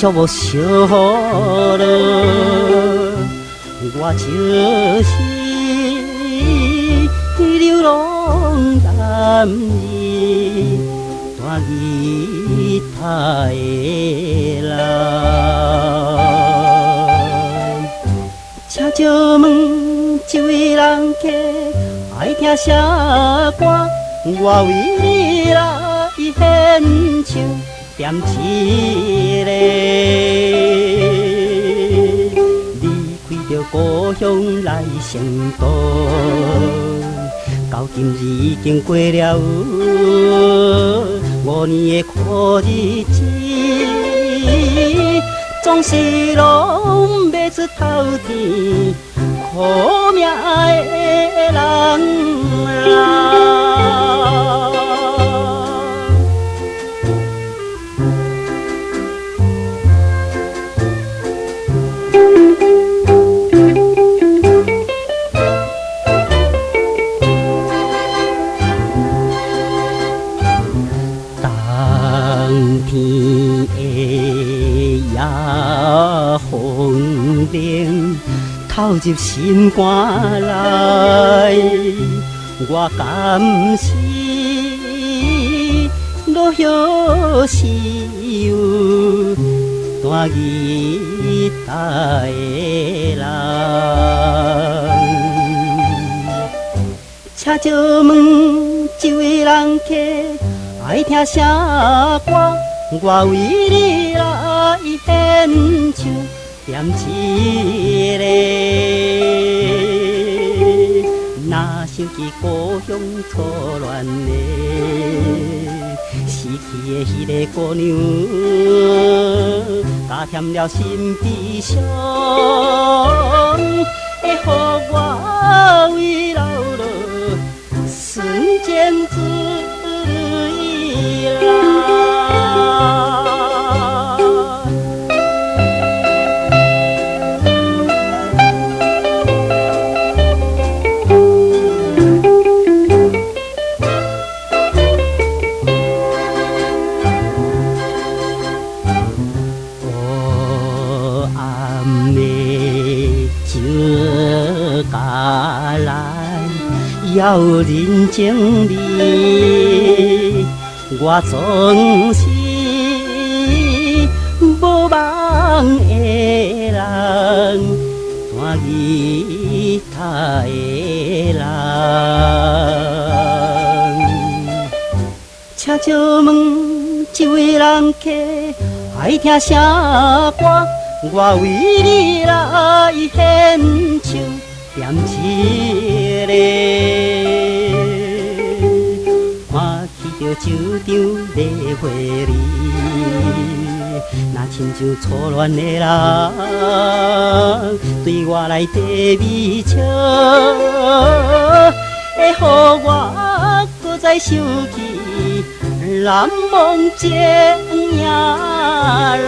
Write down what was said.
寂无烧了，我就是流浪男儿，弹吉他的人。请借问这位人客，爱听啥歌？我为你来献唱。点一个，离开着故乡来成都，到今日已经过了5年的苦日子，总是拢要出头天，苦命的人啊！天的夜风铃透入心肝内，我甘是落叶是有弹吉他的人。请借问这位人客，爱听啥歌？我为你来献唱，点一个。若想起故乡初恋的，逝去的迄个姑娘，加添了心悲伤，会予我为老了瞬间自遗啦。要人情味，我总是无梦的人，弹吉他的人。请借问这位人客，爱听啥歌？我为你来献唱。点一个，看起着酒场在花里，若亲像初恋的人，对我来递微笑，会予我搁再想起难忘情呀人。